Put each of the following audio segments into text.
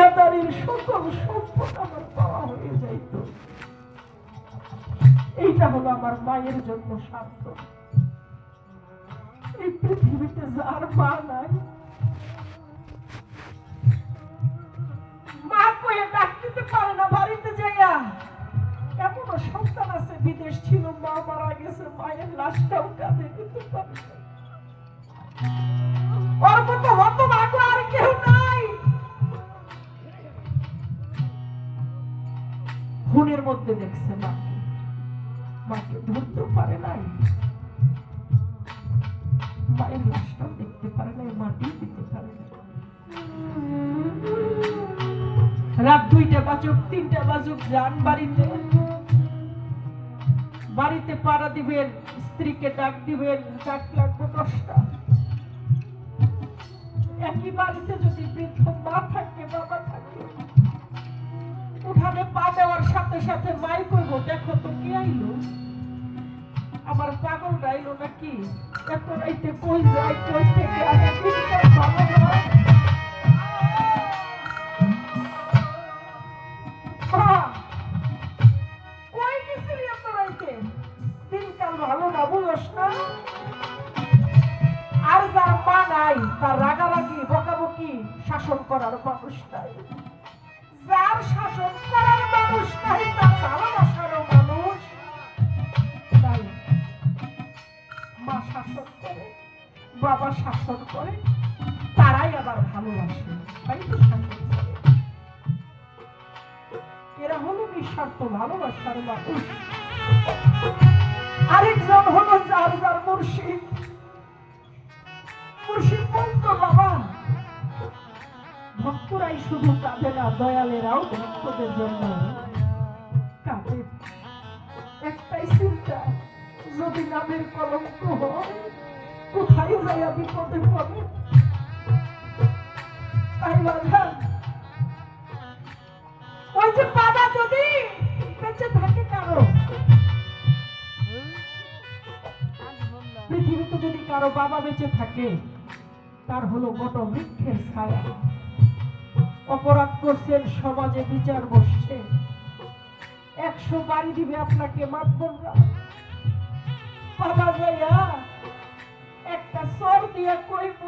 দুনিয়াদারির সকল সম্পদ আমার পাওয়া হয়ে যাইত। এইটা হলো আমার মায়ের জন্য শান্ত। এই পৃথিবীতে যার মা নাই, মা কয়ে ডাক দিতে পারে না বাড়িতে যাইয়া, এমনও সন্তান আছে বিদেশ ছিল, মা মারা গেছে, মায়ের লাশটাও কাঁধে দিতে পারে না। ওর মতো হতভাগ্য আর কেউ নাই। খুনের মধ্যে দেখছে মাকে, মাকে ধরতেও পারে নাই, মায়ের লাশটাও দেখতে পারে নাই, মাটি দিতে পারে না। রাত 2টা বাজুক 3টা বাজুক যান বাড়িতে, বাড়িতে পাড়া দিবেন, স্ত্রীকে ডাক দিবেন, ডাক লাগবে 10টা। একই বাড়িতে যদি বৃদ্ধ মা থাকে, বাবা থাকে, উঠানে পা দেওয়ার সাথে সাথে মাই কইব, দেখো তো কে আইলো, আমার পাগল আইলো নাকি, এত রাইতে কই যায়, কই থেকে আসে, ভালো নয়। কই গেছিলি এত রাইতে, দিনকাল ভালো না, বুঝস না। আর যার মা নাই, তার রাগারাগি বকাবকি শাসন করার মানুষ নাই। যার শাসন করার মানুষ নাই, তার ভালোবাসারও মানুষ নাই। মা শাসন করে, বাবা শাসন করে, তারাই আবার ভালোবাসে, তাই তো শাসন করে। এরা হলো নিঃস্বার্থ ভালোবাসার মানুষ। আরেকজন হলো যার যার মুর্শিদ। মুর্শিদ বলতো, বাবা ভক্তরাই শুধু কাঁদে না, দয়ালেরাও ভক্তদের জন্য কাঁদে। একটাই চিন্তা, যদি নামের কলঙ্ক হয়, কোথায় যাইয়া বিপদে পড়ে। তাই বাধা, ওই যে বাবা যদি বেঁচে থাকে কারো পৃথিবীতে, যদি কারো বাবা বেঁচে থাকে, তার হলো বটবৃক্ষের ছায়া। অপরাধ করছেন, সমাজে বিচার বসছে, 100 বাড়ি দিবে আপনাকে, মাতবর না। বাবা যাইয়া একটা সর দিয়া কইব,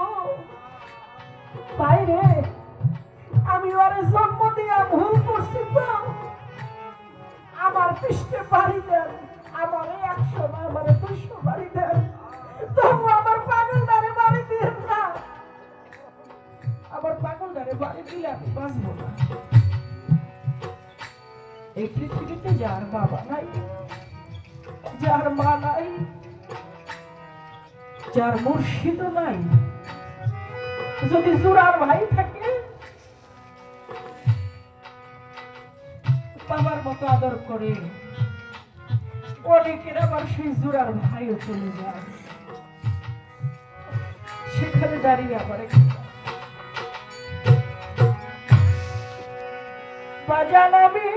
বাইরে আমি ওরে জন্ম দিয়া ভুল করছি, তো আমার পৃষ্ঠে বাড়ি দেন, আমার 100 না, আমার 200 বাড়ি দেন, তবু আমার পাগলদারে বাড়ি দিন না। আমার পাগলদারে বাড়ি দিলে আমি বাঁচবো না। এই পৃথিবীতে যার বাবা নাই, যার মা নাই, যার মুর্শিদ নাই, যদি জোড়ার ভাই থাকে, বাবার মতো আদর করে, অনেকের আবার সেই জোড়ার ভাইও চলে যায়, সেখানে দাঁড়িয়ে আবার বাজান আমি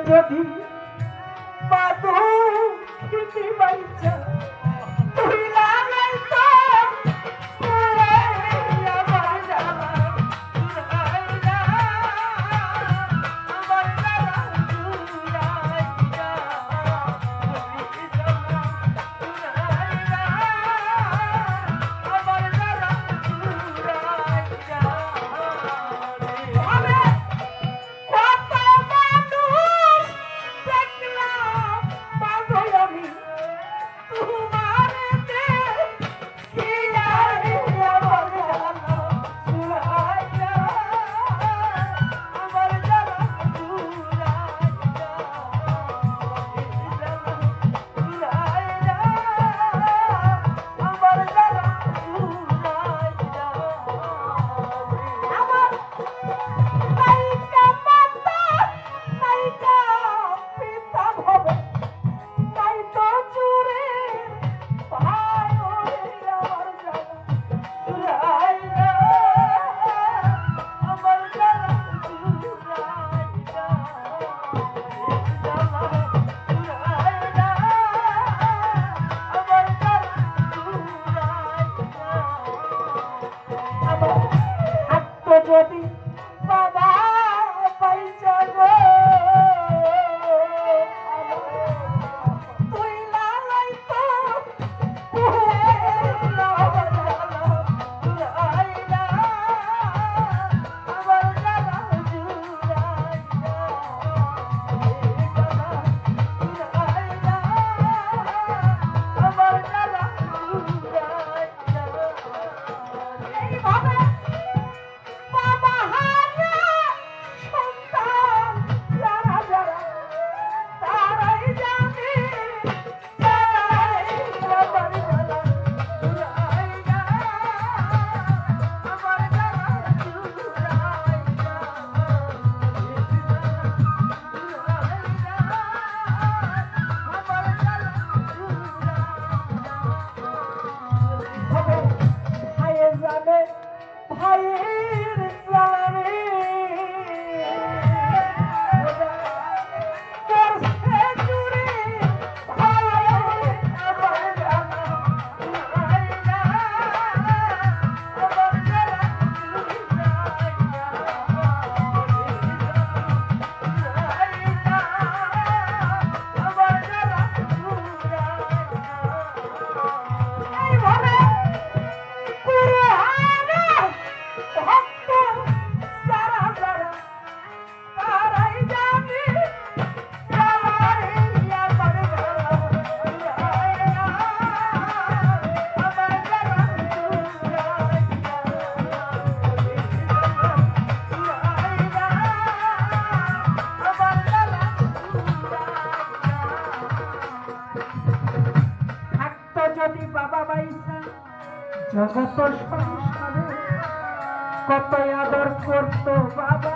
যদি বাদু খেতে বাইচা তুই লাগাই তো যদি বাবা পাইছা গো তুই লালাই তো ভাইয়ের জ্বালারে করছে চুরি ভাই আমার জানা যদি বাবা বাইসা জগত সংসারে কত আদর করতো বাবা।